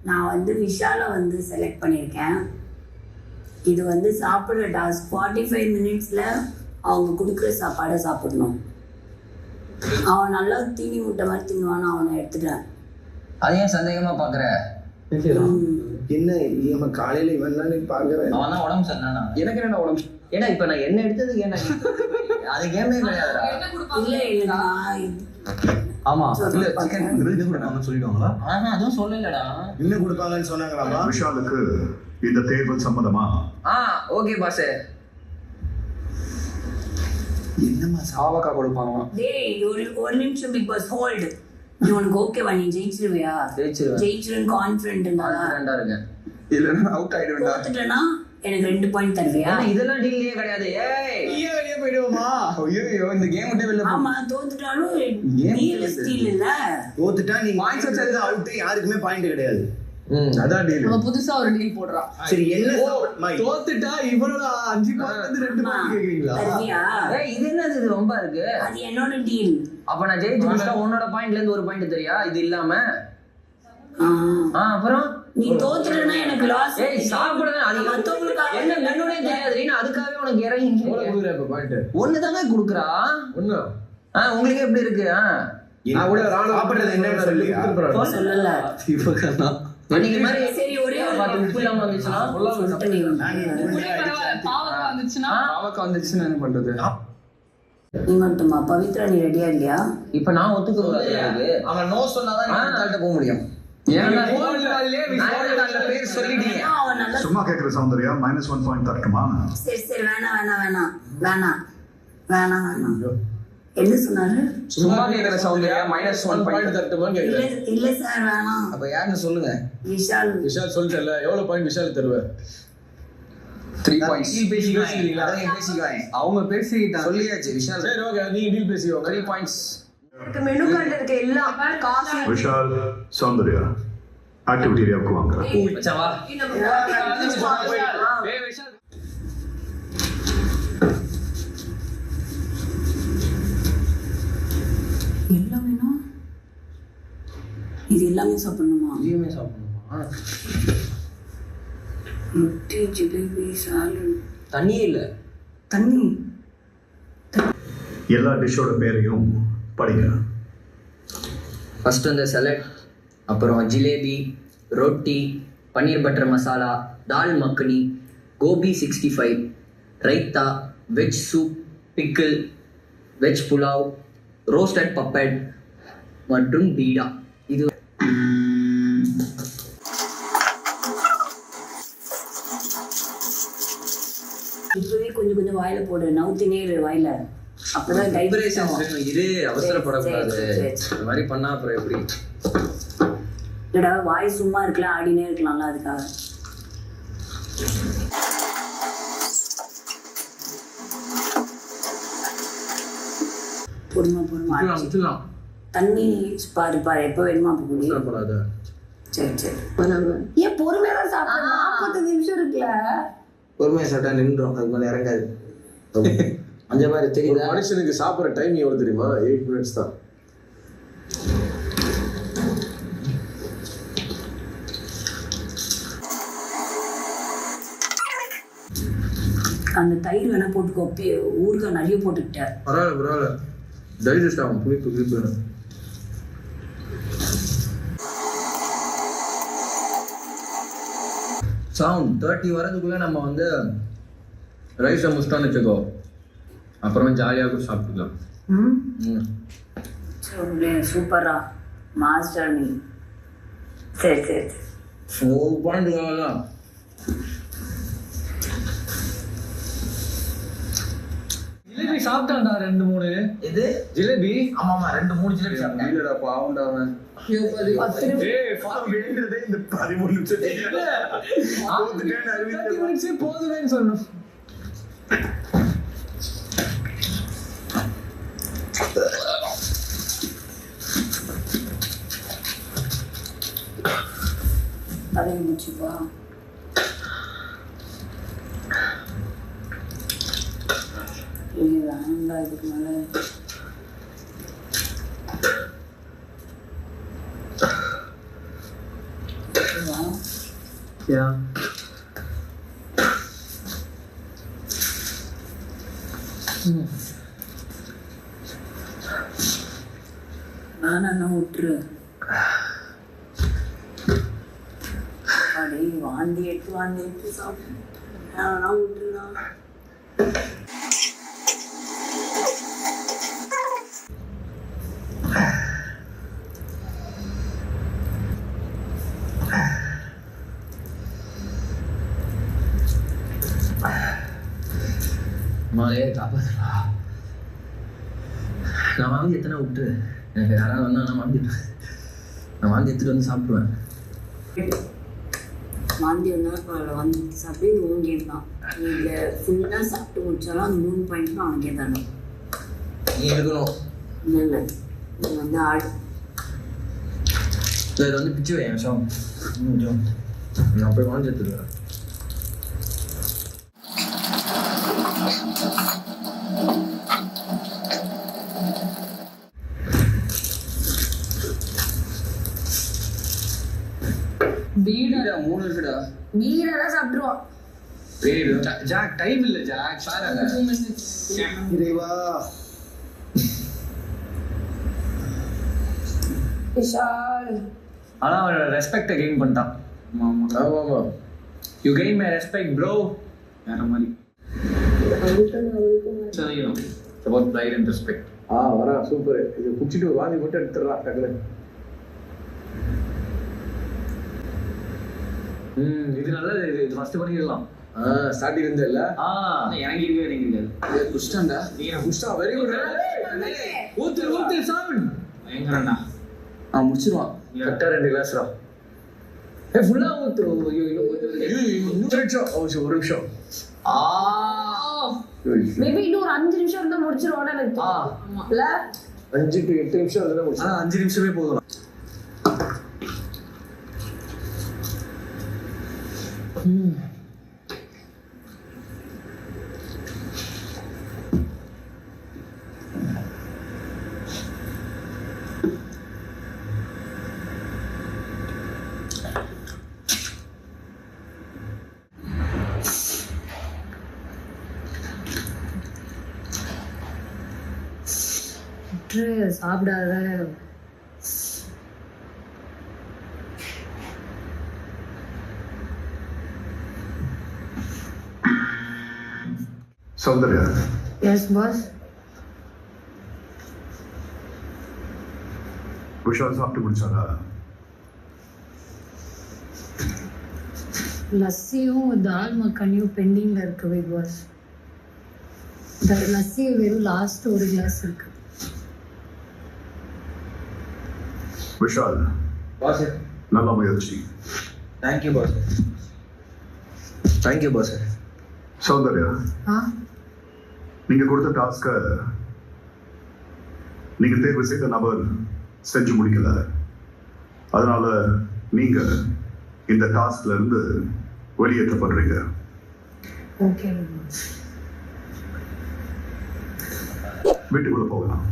நான் வந்து விஷாலை வந்து செலக்ட் பண்ணியிருக்கேன். இது வந்து சாப்பிட்ற டாஸ்க் 45 மினிட்ஸில் அவங்க கொடுக்குற சாப்பாடை சாப்பிடணும். அவன் நல்லா தீனி முட்டை மாதிரி தின்னுவான்னு அவனை எடுத்துட்டேன். அது ஏன் சந்தேகமா பாக்குற? என்ன நம்ம காலையில இவன் பாக்குறேன். அவன் தான் உடம்பு சரிண்ணா. எனக்கு என்ன உடம்பு? ஏன்னா இப்ப நான் என்ன எடுத்ததுக்கு என்ன அது கேமே கிடையாதுடா. இல்லை ஆமா இல்ல சிக்கன் இது கொடுப்பாங்கன்னு சொல்லிடுவாங்களா? அதுவும் சொல்லலடா. என்ன கொடுப்பாங்கன்னு சொன்னாங்களா? விஷாலுக்கு இந்த தேர்வு சம்மதமா? Okay boss. என்னமா சாவக்கா கொடுப்பாங்களா? டேய் ஒரு நிமிஷம் பிக் பாஸ் ஹோல்டு. நீ உனக்கு ஓகேவா? நீ ஜெயிச்சிருவியா? ஜெயிச்சிருவேன் கான்ஃபிடென்ட்டா இருக்கேன். இல்லைன்னா அவுட் ஆயிடுவேன்டா. தோத்துட்டேனா எனக்கு 2 பாயிண்ட் தருவியா? இதெல்லாம் டீல்லே கிடையாது. நீயே வெளியே போயிடுவோமா? ஐயோ இந்த கேம் விட்டு வெளில போ. ஆமா தோத்துட்டாலும் டீல் ஸ்டீல் இல்ல. தோத்துட்டா நீ பாயிண்ட்ஸ் வச்சது அவுட், யாருக்குமே பாயிண்ட் கிடையாது. அதான் டீல். நம்ம புதுசா ஒரு டீல் போடுறோம். சரி என்ன தோத்துட்டா இவ்வளவு 5 பாயிண்ட் வந்து 2 பாயிண்ட் கேக்குறீங்களா? தருவியா? இது என்னது இது ரொம்ப இருக்கு. அது என்னோட டீல். அப்ப நான் ஜெயிச்சுட்டா உன்னோட பாயிண்ட்ல இருந்து ஒரு பாயிண்ட் தெரியா? இது இல்லாம அப்புறம் நீ தோத்துட்டனா எனக்கு லாஸ். ஏய் சாப்பிடுறேன். அது மத்தவங்களுக்கு என்ன மெனுனே தெரியாது. நீ அதுக்காகவே உனக்கு இறங்கி குடுக்குற இப்ப பாயிண்ட் ஒன்னு தாங்க குடுக்குறா. ஒண்ணு உங்களுக்கு எப்படி இருக்கு? நான் கூட ராணு சாப்பிடுறது என்னன்னு சொல்லல. இப்ப அன்னைக்கு மாதிரி சரி ஒரே ஒரு பாத்து உப்பு இல்லாம வந்துச்சுன்னா பாவக்கா வந்துச்சுன்னா பாவக்கா வந்துச்சுன்னா என்ன பண்றது? நீ மட்டுமா? பவித்ரா நீ ரெடியா இல்லையா? இப்ப நான் ஒத்துக்க கூடாது. அவன் நோ சொன்னாதான் நீ தள்ளிட்டு போக முடியும். பேர் சொல்லிட்டீங்க. சும்மா கேட்கிற சௌந்தர்யா -1 பாயிண்ட் தரட்டுமா? சரி வேணாம். என்ன சொன்னாரு? சும்மா கேக்குற சௌந்தர்யா -1 பாயிண்ட் தரட்டுமான்னு கேக்குறேன். இல்ல சார் வேணாம். அப்ப யாருன்னு சொல்லுங்க. விஷால் சொல்லிட்டல எவ்வளவு பாயிண்ட் விஷால் தருவ? 3 பாயிண்ட்ஸ். டீல் பேசிக்கிறீங்களா? அதான் பேசிக்குவாங்க. அவங்க பேசிட்டாங்க. சொல்லியாச்சு விஷால். சரி ஓகே நீங்க டீல் பேசிக்கோங்க. 3 பாயிண்ட்ஸ். எனக்கு மெனு கார்டுல இருக்க எல்லா காசு விஷால் சௌந்தர்யா ஆக்டிவிட்டி ஏரியாவுக்கு வாங்க. மச்சான் வா. ஏய் விஷால் எல்லாம் வேணும். இது எல்லாமே சாப்பிடணுமா? இதுவுமே சாப்பிடணுமா? முட்டை, ஜிலேபி, சாலட். தண்ணியே இல்ல. தண்ணி. எல்லா டிஷ்ஷோட பேரையும் படிங்க. ஃபர்ஸ்ட் அந்த சலட், அப்புறம் ஜிலேபி, ரொட்டி, paneer butter masala, dal makhani, gobi 65, raita, veg soup, pickle, veg pulao, roasted papad மற்றும் பீடா. இது இப்பவே கொஞ்சம் வாயில போடு. நவுத்தினே இரு வாயில. அப்பதான் டைப்ரேஷன். இது அவசரப்படக்கூடாது. இந்த மாதிரி பண்ணா அப்புறம் எப்படி? இல்லடா வாய் சும்மா இருக்கலாம், ஆடினே இருக்கலாம்ல, அதுக்காக. பொறுமா தண்ணி பாரு எப்ப வேணுமா அப்ப குடி. சரி ஏன் பொறுமையா தான் சாப்பிடணும். 40 நிமிஷம் இருக்குல்ல. பொறுமையா சாப்பிட்டா நின்றோம், அதுக்கு மேல இறங்காது. அந்த மாதிரி தெரியுது. மனுஷனுக்கு சாப்பிட்ற டைம் எவ்வளவு தெரியுமா? 8 மினிட்ஸ் தான். அந்த தயிர் வேணா போட்டுக்கோ. ஊறுகாய் நிறைய போட்டுக்கிட்டேன். பரவாயில்ல டைஜஸ்ட் ஆகும். புளிப்பு சவுண்ட் 30 வரதுக்குள்ள நம்ம வந்து ரைஸை முடிச்சிட்டோம்னு வச்சுக்கோ, அப்புறமா ஜாலியாக கூட சாப்பிட்டுக்கலாம். சூப்பரா மாஸ்டர் நீ. சரி 4 பாயிண்ட் தான். ஜிலேபி சாப்பிட்டான்டா 2-3. இது ஜிலேபி? ஆமாமா 2-3 ஜிலேபி சாப்பிட்டேன். இல்லடா பாவுண்டா அவன். 10 ஏய் ஃபார்ம் வேண்டறதே இந்த 13 நிமிஷம் தெரியல. 30 நிமிஷம் போதுமேன்னு சொன்னோம். அதை முடிச்சுப்பா. வேண்டா இதுக்கு மேல. சாப்பிடுவோம். யா நானா விட்டுரு. அடே வாந்தி எடுத்து சாப்பிடு. நானா விட்டுருண்ணா. மாலையே காப்பாத்துறா. நான் வாங்கி எத்தனை விட்டு எனக்கு யாராவது வந்தா நான் வாங்கி எடுத்துட்டு வந்து சாப்பிடுவேன். வாந்தி வந்தாலும் பரவாயில்ல, வாந்தி சாப்பிட்டு இது ஓன் கேம் தான். இதில் ஃபுல்லாக சாப்பிட்டு முடிச்சாலும் அந்த 3 பாயிண்ட் தான் அவனுக்கே தரணும். நீ எடுக்கணும். இல்லை இது வந்து இது வந்து பிச்சு வை விஷம். நான் போய் வாங்கி எடுத்துருவேன். வீடு 3 இருக்குடா. வீடெல்லாம் சாப்பிட்டுருவான். ஜாக் டைம் இல்ல ஜாக் சாராங்க. 2 minutes. இறைவா. விஷால் ஆனா அவன் ரெஸ்பெக்ட் கெயின் பண்ணிட்டான். ஆமா you gain my respect bro. வேற மாதிரி சரியும் about pride and respect. வரா சூப்பர். இது குடிச்சிட்டு வாந்தி மட்டும் எடுத்துடுறா டக்குனு. இது நல்லது. இது ஃபர்ஸ்ட் பண்ணிடலாம். ஸ்டார்டிங் இருந்தே இல்ல. எனக்கு இருக்கவே நீங்க இருக்காது. குஷ்டண்டா நீங்க குஷ்டா வெரி குட். ஊத்து சாப்பிடு. பயங்கரண்டா. முடிச்சிருவான். கரெக்டா 2 கிளாஸ்ரா. ஃபுல்லா ஊத்து. ஐயோ ஒரு நிமிஷம். மேபி இன்னும் ஒரு 5 நிமிஷம் இருந்தா முடிச்சிருவான்னு எனக்கு தோணுது. இல்ல 5 to 8 நிமிஷம் இருந்தா முடிச்சு. ஆனா 5 நிமிஷமே போதும். சாப்பிடாத. Soundarya, S pass. விஷால் சாப்பிட்டு முடிச்சாரா? லஸ்ஸியும் தால் மக்கனியும் பெண்டிங்ல இருக்கு பிக் பாஸ். லஸ்ஸி வெறும் லாஸ்ட் ஒரு கிளாஸ் இருக்கு. விஷால், பாஸ் நல்ல முயற்சி. Thank you boss. Thank you boss. Soundarya, நீங்க கொடுத்த டாஸ்க நீங்க தேர்வு செய்த நபர் செஞ்சு முடிக்கல. அதனால நீங்க இந்த டாஸ்க்ல இருந்து வெளியேற்றப்படுறீங்க. ஓகே. வீட்டுக்குள்ள போகலாம்.